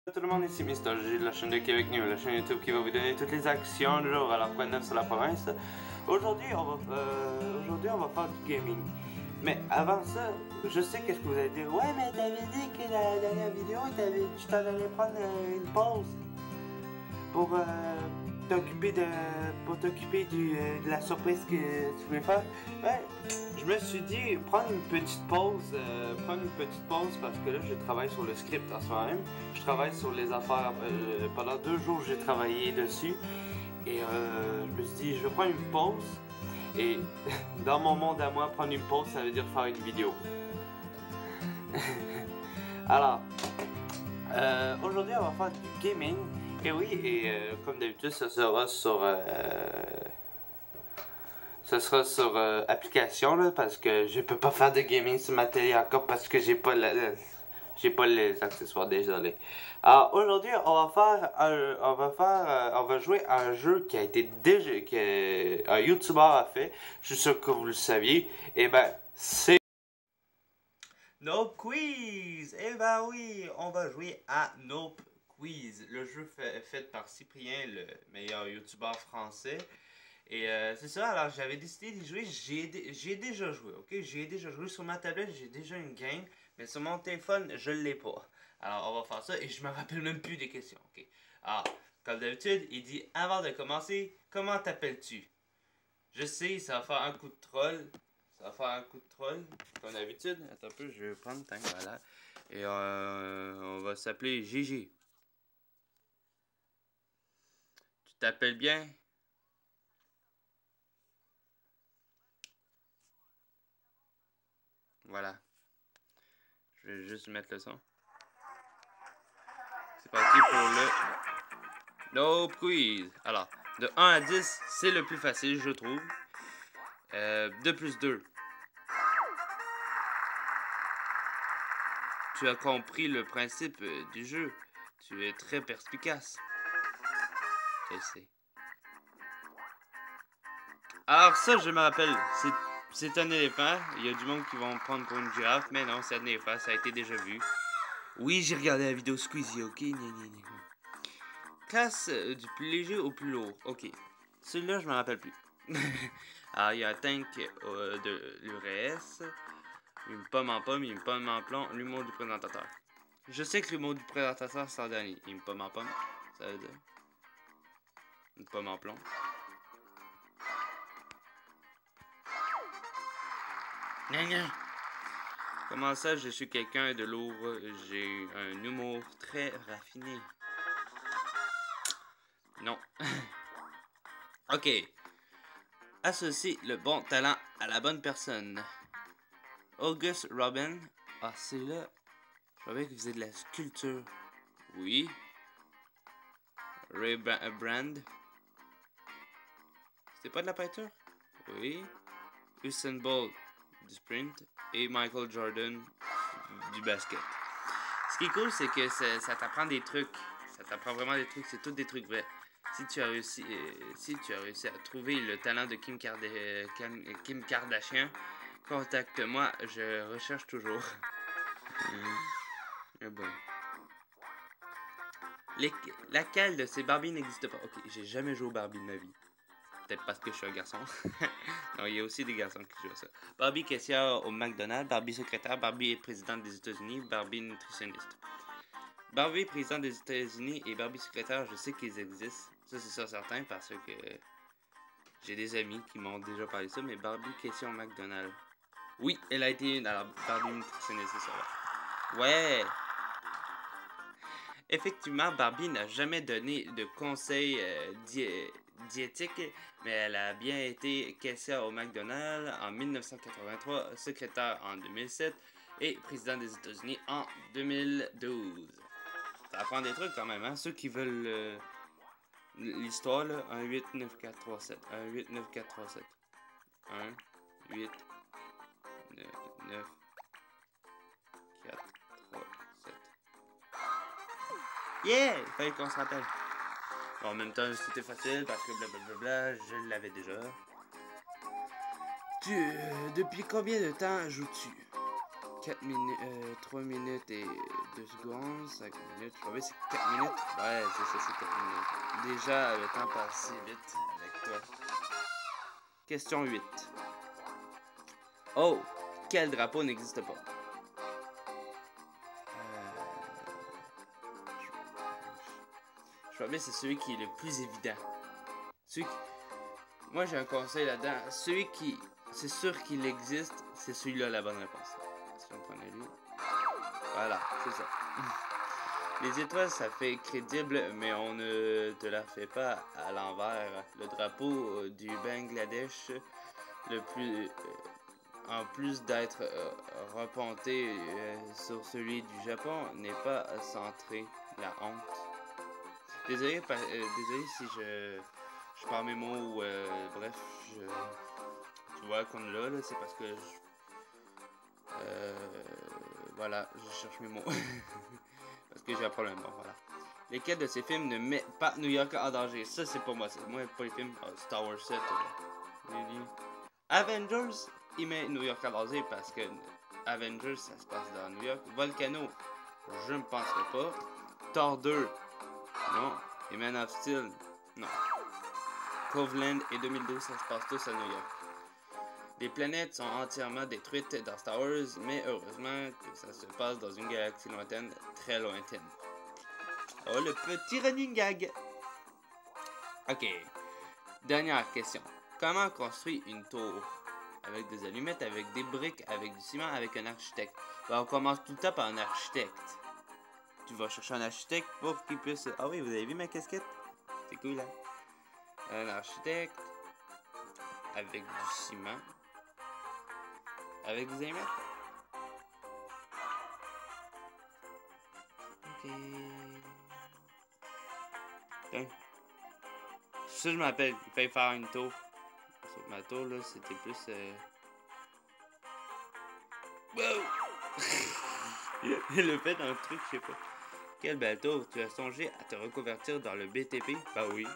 Tout le monde, ici Mister G de la chaîne de Québec News, la chaîne YouTube qui va vous donner toutes les actions du jour. Alors quoi de neuf sur la province. Aujourd'hui on va faire du gaming. Mais avant ça, je sais qu'est-ce que vous allez dire. Ouais, mais t'avais dit que la dernière vidéo, tu t'en allais prendre une pause pour t'occuper de la surprise que tu voulais faire. Ouais, je me suis dit prendre une petite pause, parce que là je travaille sur le script en ce moment même. Je travaille sur les affaires. Pendant 2 jours j'ai travaillé dessus et je me suis dit je vais prendre une pause. Et dans mon monde à moi, prendre une pause ça veut dire faire une vidéo. Alors, aujourd'hui on va faire du gaming. Et oui, comme d'habitude, ça sera sur application là, parce que je peux pas faire de gaming sur ma télé encore parce que j'ai pas les accessoires, désolé. Alors aujourd'hui, on va jouer à un jeu qui a été un YouTuber a fait. Je suis sûr que vous le saviez. Et ben c'est Nope Quiz. Et ben oui, on va jouer à Nope Quiz, le jeu fait par Cyprien, le meilleur YouTuber français. Et c'est ça, alors j'avais décidé d'y jouer, j'ai déjà joué, ok? J'ai déjà joué sur ma tablette, j'ai déjà une game, mais sur mon téléphone, je l'ai pas. Alors on va faire ça et je me rappelle même plus des questions, ok? Alors, comme d'habitude, il dit avant de commencer, comment t'appelles-tu? Je sais, ça va faire un coup de troll. Ça va faire un coup de troll, comme d'habitude. Attends un peu, je vais prendre, tant que voilà. Et on va s'appeler Gigi. Tu t'appelles bien? Voilà. Je vais juste mettre le son. C'est parti pour le Nope Quiz. Alors, de 1 à 10, c'est le plus facile, je trouve. 2 plus 2. Tu as compris le principe du jeu. Tu es très perspicace. Je sais. Alors ça, je me rappelle. C'est un éléphant. Il y a du monde qui vont me prendre pour une girafe, mais non, c'est un éléphant. Ça a été déjà vu. Oui, j'ai regardé la vidéo Squeezie, ok? Classe du plus léger au plus lourd. Ok. Celui-là, je me rappelle plus. Alors, il y a un tank de l'URS, une pomme en pomme, une pomme en plomb, l'humour du présentateur. Je sais que l'humour du présentateur, c'est en dernier. Une pomme en pomme, ça veut dire. Une pomme en plomb. Comment ça, je suis quelqu'un de lourd? J'ai un humour très raffiné. Non. Ok. Associe le bon talent à la bonne personne. August Robin. Ah, c'est là. Je savais qu'il faisait de la sculpture. Oui. Ray Brand. C'était pas de la peinture? Oui. Usain Bolt du sprint. Et Michael Jordan du basket. Ce qui est cool, c'est que ça t'apprend des trucs. Ça t'apprend vraiment des trucs. C'est tous des trucs vrais. Si tu as réussi à trouver le talent de Kim Kardashian, contacte-moi, je recherche toujours. Bon. Laquelle de ces Barbie n'existe pas? Ok, j'ai jamais joué au Barbie de ma vie. Peut-être parce que je suis un garçon. Non, il y a aussi des garçons qui jouent à ça. Barbie caissière au McDonald's, Barbie secrétaire, Barbie présidente des États-Unis, Barbie nutritionniste. Barbie président des États-Unis et Barbie secrétaire, je sais qu'ils existent. Ça, c'est ça certain parce que j'ai des amis qui m'ont déjà parlé de ça, mais Barbie caissière au McDonald's. Oui, elle a été une. Alors, Barbie nutritionniste, c'est ça. Ouais! Effectivement, Barbie n'a jamais donné de conseils diétiques, mais elle a bien été caissière au McDonald's en 1983, secrétaire en 2007 et président des États-Unis en 2012. Ça apprend des trucs quand même, hein? Ceux qui veulent l'histoire, là, 1, 8, 9, 4, 3, 7. 1, 8, 9, 4, 3, 7. 1, 8, 9, 4, 3, 7. Yeah! Il fallait qu'on se rappelle. Bon, en même temps, c'était facile parce que blablabla, je l'avais déjà. Depuis combien de temps joues-tu? 4 minutes, 3 minutes et 2 secondes, 5 minutes, je crois que c'est 4 minutes. Ouais, c'est ça, c'est 4 minutes. Déjà, le temps passe si vite avec toi. Question 8. Oh, quel drapeau n'existe pas? Je crois bien que c'est celui qui est le plus évident. Celui qui... Moi, j'ai un conseil là-dedans. Celui qui... C'est sûr qu'il existe, c'est celui-là la bonne réponse. Si on prenait lui. Voilà, c'est ça. Les étoiles, ça fait crédible, mais on ne te la fait pas à l'envers. Le drapeau du Bangladesh, en plus d'être reponté sur celui du Japon, n'est pas centré. La honte. Désolé, désolé si je perds mes mots ou bref, tu vois comme là, c'est parce que voilà, je cherche mes mots. Parce que j'ai un problème, bon voilà. Lesquels de ces films ne mettent pas New York en danger? Ça c'est pas moi, moi pas les films Star Wars 7. Avengers, il met New York en danger parce que Avengers ça se passe dans New York. Volcano, je ne penserais pas. Thor 2, non. Et Man of Steel, non. Coveland et 2012, ça se passe tous à New York. Les planètes sont entièrement détruites dans Star Wars, mais heureusement que ça se passe dans une galaxie lointaine, très lointaine. Oh, le petit running gag! Ok. Dernière question. Comment construire une tour? Avec des allumettes, avec des briques, avec du ciment, avec un architecte. Ben, on commence tout le temps par un architecte. Tu vas chercher un architecte pour qu'il puisse... Ah oui, vous avez vu ma casquette? C'est cool, hein? Un architecte. Avec du ciment. Avec des allumettes. Ok. Tiens. Ça, je m'appelle. Il fallait faire une tour. Sur ma tour, là, c'était plus... Wow! Le fait d'un truc, je sais pas. Quel belle tour. Tu as songé à te reconvertir dans le BTP? Bah oui.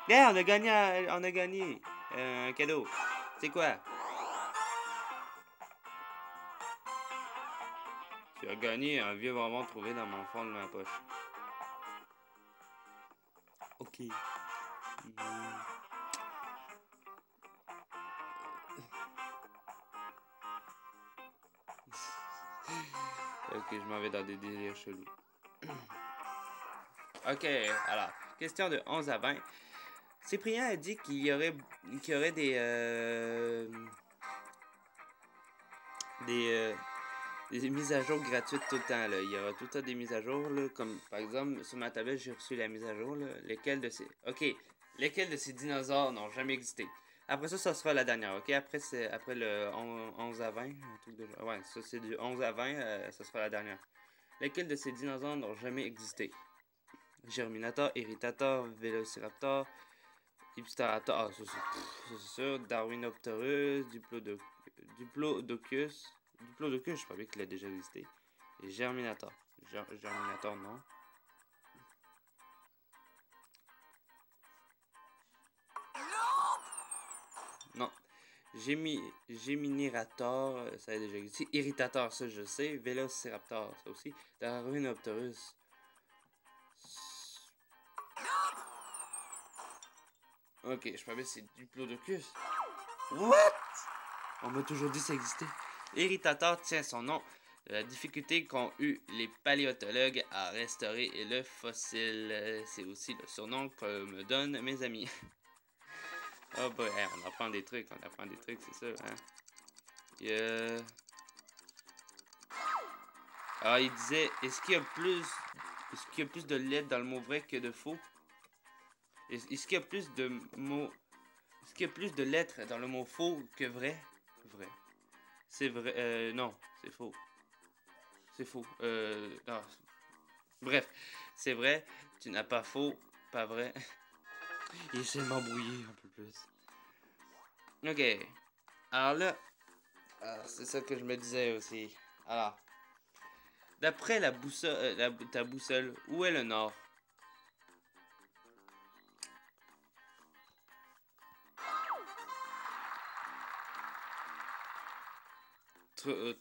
Yeah, on a gagné, un cadeau. C'est quoi? Tu as gagné un vieux bonbon trouvé dans mon fond de ma poche. Ok. Ok, je m'en vais dans des délires chelous. Ok, alors, question de 11 à 20. Cyprien a dit qu'il y aurait des mises à jour gratuites tout le temps. Là. Il y aura tout le temps des mises à jour. Là, comme par exemple, sur ma tablette, j'ai reçu la mise à jour. Là. Lesquels de ces dinosaures n'ont jamais existé? Après ça, ça sera la dernière. Ok, après le 11 à 20. Un truc de genre. Ouais, ça c'est du 11 à 20. Ça sera la dernière. Lesquels de ces dinosaures n'ont jamais existé? Germinator, Irritator, Velociraptor, Hypsterator, ah, ça c'est sûr, Darwinopterus, Diplodocus, je savais qu'il a déjà existé, et Germinator, Germinator non. Non. Géminirator, ça a déjà existé. Irritator, ça je sais. Velociraptor, ça aussi. Darwinopterus. Ok, je savais c'est Diplodocus. What? On m'a toujours dit que ça existait. Irritator tient son nom de la difficulté qu'ont eu les paléontologues à restaurer le fossile. C'est aussi le surnom que me donnent mes amis. Oh boy, hey, on apprend des trucs, c'est ça, hein. Alors, il disait, est-ce qu'il y a plus de lettres dans le mot vrai que de faux? Est-ce qu'il y a plus de mots... Est-ce qu'il y a plus de lettres dans le mot faux que vrai? Vrai. C'est vrai. Non, c'est faux. C'est faux. Non. Bref, c'est vrai. Tu n'as pas faux, pas vrai. Il essaie de m'embrouiller un peu plus. Ok. Alors là, c'est ça que je me disais aussi. Alors, d'après la boussole, ta boussole, où est le nord?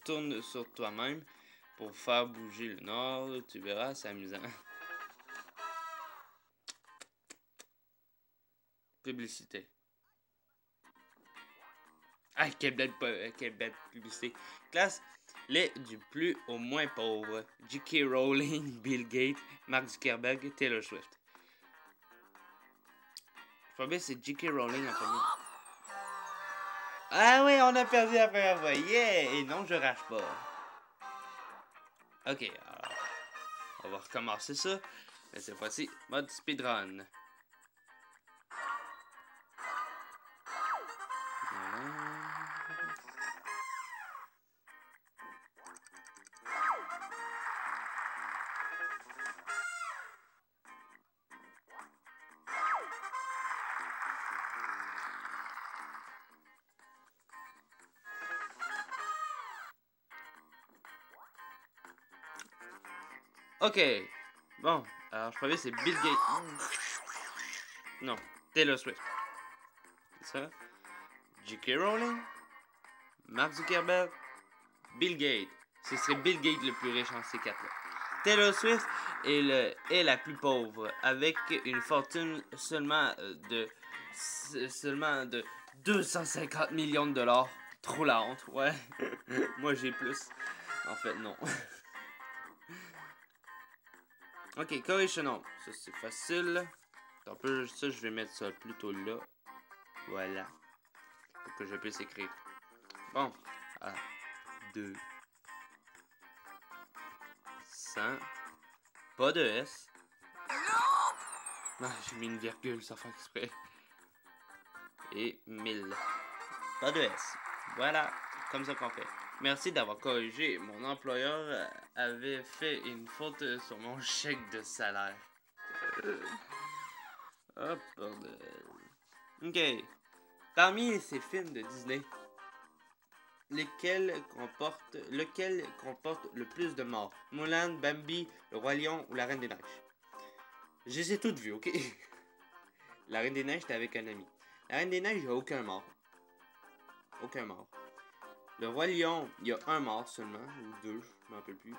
tourne sur toi-même pour faire bouger le nord. Tu verras, c'est amusant. Publicité. Ah, quelle belle publicité. Classe les du plus au moins pauvre. J.K. Rowling, Bill Gates, Mark Zuckerberg, Taylor Swift. Je crois bien que c'est J.K. Rowling en premier. Ah oui, on a perdu la première fois. Yeah! Et non, je rage pas. Ok, alors, on va recommencer ça. Mais cette fois-ci, mode speedrun. Ok, bon, alors je crois que c'est Bill Gates. Non, Taylor Swift. C'est ça? J.K. Rowling, Mark Zuckerberg, Bill Gates. Ce serait Bill Gates le plus riche en ces quatre-là. Taylor Swift est la plus pauvre, avec une fortune seulement de 250 millions de dollars. Trop la honte, ouais. Moi j'ai plus. En fait, non. Ok, correctional. Ça c'est facile. Un peu ça, je vais mettre ça plutôt là. Voilà. Pour que je puisse écrire. Bon. A, 2, 100. Pas de S. Ah, j'ai mis une virgule sans faire exprès. Et 1000. Pas de S. Voilà. Comme ça qu'on fait. Merci d'avoir corrigé. Mon employeur avait fait une faute sur mon chèque de salaire. Hop, bordel. Ok. Parmi ces films de Disney, lequel comporte le plus de morts? Mulan, Bambi, Le Roi Lion ou La Reine des Neiges? Je les ai toutes vues, ok? La Reine des Neiges, j'étais avec un ami. La Reine des Neiges, il n'y a aucun mort. Aucun mort. Le Roi Lion, il y a un mort seulement, ou deux, je m'en rappelle plus.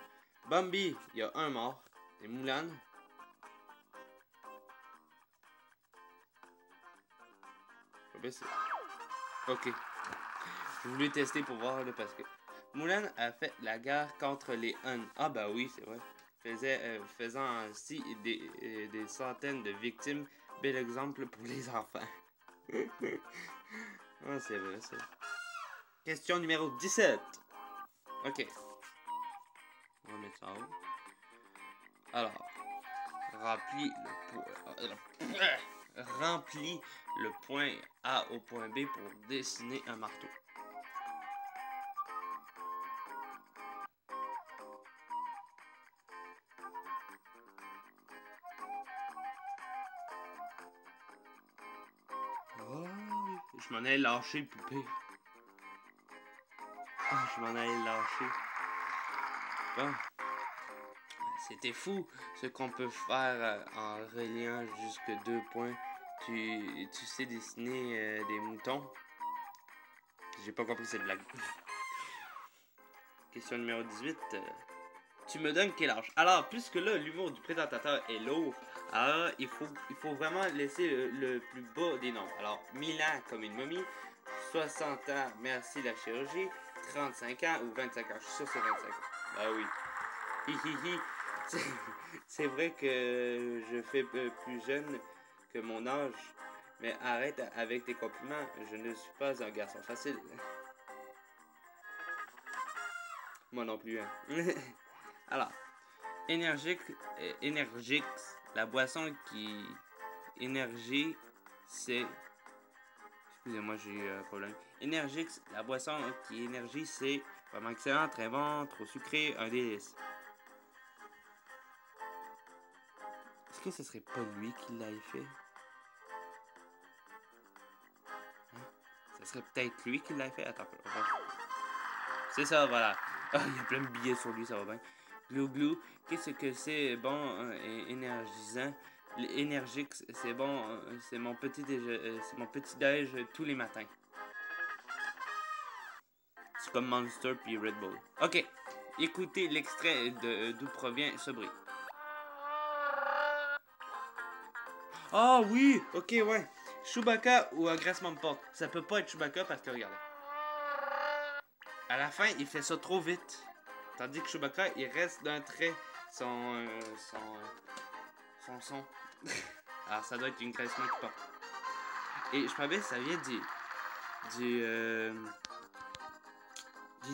Bambi, il y a un mort. Et Mulan, ok. Je voulais tester pour voir là, parce que Mulan a fait la guerre contre les Hun. Ah bah oui, c'est vrai. Faisant ainsi des centaines de victimes. Bel exemple pour les enfants. Ah, c'est vrai ça. Question numéro 17. Ok. On va mettre ça en haut. Alors, remplis le point A au point B pour dessiner un marteau. Oh, je m'en allais lâcher le poupée. Oh, je m'en allais lâcher. Bon. C'était fou ce qu'on peut faire en reliant jusque 2 points. Tu sais dessiner des moutons? J'ai pas compris cette blague. Question numéro 18. Tu me donnes quel âge? Alors, puisque là, l'humour du présentateur est lourd, alors il faut vraiment laisser le plus bas des nombres. Alors, 1000 ans comme une momie, 60 ans, merci la chirurgie, 35 ans ou 25 ans. Je suis sûr que c'est 25 ans. Ah oui. Hihihi. C'est vrai que je fais plus jeune que mon âge, mais arrête avec tes compliments, je ne suis pas un garçon facile. Moi non plus, hein. Alors, énergique, la boisson qui... Énergie, c'est... Excusez-moi, j'ai eu un problème. Énergique, la boisson qui énergie, c'est vraiment excellent, très bon, trop sucré, un délice. Est-ce que ce serait pas lui qui l'ait fait? Hein? Ce serait peut-être lui qui l'ait fait? Attends, c'est ça, voilà. Ah, il y a plein de billets sur lui, ça va bien. Glou Glou, qu'est-ce que c'est bon et énergisant? Énergique, c'est bon, c'est mon petit déj tous les matins. comme Monster puis Red Bull. Ok, écoutez l'extrait d'où provient ce bruit. Ah oui, ok, ouais. Chewbacca ou agressement de porte. Ça peut pas être Chewbacca parce que regardez. À la fin, il fait ça trop vite. Tandis que Chewbacca, il reste d'un trait son son. Alors ça doit être une graissement qui porte. Et je savais, ça vient d'une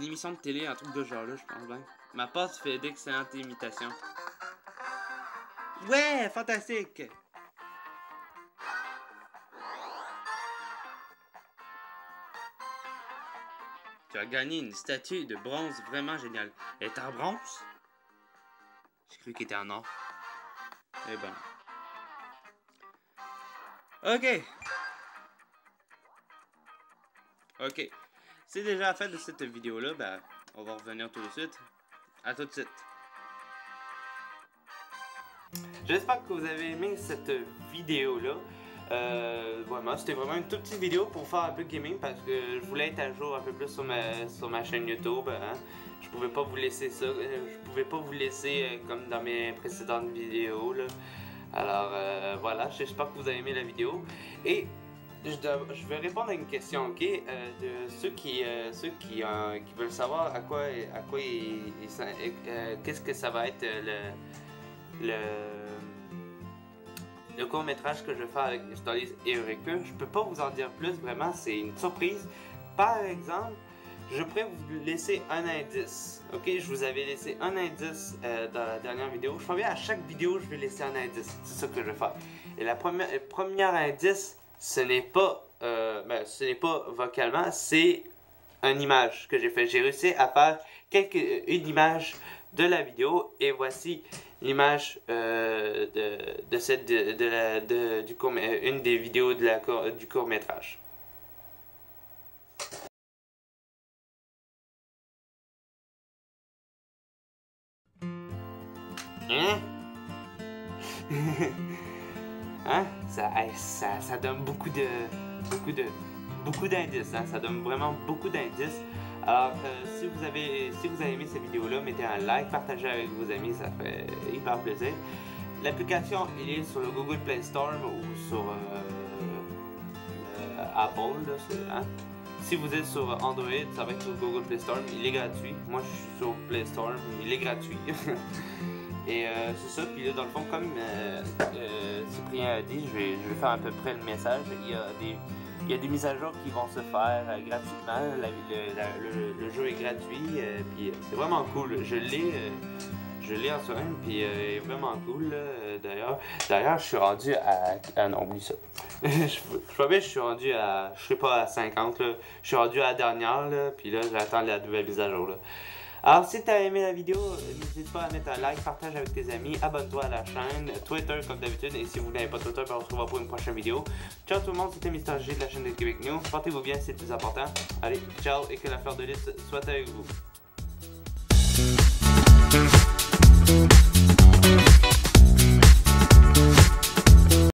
émission de télé, un truc de genre là, je pense bien. Ma pote fait d'excellentes imitations. Ouais, fantastique! Tu as gagné une statue de bronze vraiment géniale. Elle est en bronze? J'ai cru qu'elle était en or. Eh ben. Ok. Ok. C'est déjà la fin de cette vidéo-là. Ben, on va revenir tout de suite. À tout de suite. J'espère que vous avez aimé cette vidéo-là. Vraiment, c'était vraiment une toute petite vidéo pour faire un peu de gaming parce que je voulais être à jour un peu plus sur ma chaîne YouTube. Hein. Je pouvais pas vous laisser ça. Je pouvais pas vous laisser comme dans mes précédentes vidéos. Là. Alors voilà, j'espère que vous avez aimé la vidéo. Et je vais répondre à une question, ok, de ceux qui veulent savoir qu'est-ce que ça va être le court-métrage que je vais faire avec Starlies et Eureka. Je peux pas vous en dire plus, vraiment, c'est une surprise. Par exemple, je pourrais vous laisser un indice. Ok, je vous avais laissé un indice dans la dernière vidéo. Je crois bien à chaque vidéo, je vais laisser un indice. C'est ça que je vais faire. Et le premier indice, ce n'est pas vocalement, c'est une image que j'ai fait. J'ai réussi à faire une image de la vidéo et voici l'image une des vidéos du court-métrage. Hein? Hein? Ça donne beaucoup d'indices, hein? Ça donne vraiment beaucoup d'indices. Alors, si vous avez aimé cette vidéo-là, mettez un like, partagez avec vos amis, ça fait hyper plaisir. L'application, elle est sur le Google Play Store ou sur Apple, là, hein? Si vous êtes sur Android, ça va être sur Google Play Store, il est gratuit. Moi, je suis sur Play Store, il est gratuit. Et c'est ça, puis là, dans le fond, comme Cyprien a dit, je vais faire à peu près le message. Il y a des mises à jour qui vont se faire gratuitement. Le jeu est gratuit, puis c'est vraiment cool. Je l'ai en soi-même, puis il est vraiment cool. D'ailleurs, je suis rendu à... Ah non, oublie ça. je suis rendu à... Je sais pas, à 50, là. Je suis rendu à la dernière, là, puis là, j'attends la nouvelle mise à jour, là. Alors, si tu as aimé la vidéo, n'hésite pas à mettre un like, partage avec tes amis, abonne-toi à la chaîne, Twitter comme d'habitude, et si vous n'avez pas Twitter, on se revoit pour une prochaine vidéo. Ciao tout le monde, c'était Mr. G de la chaîne de Québec News. Portez-vous bien, c'est le plus important. Allez, ciao, et que la fleur de lys soit avec vous.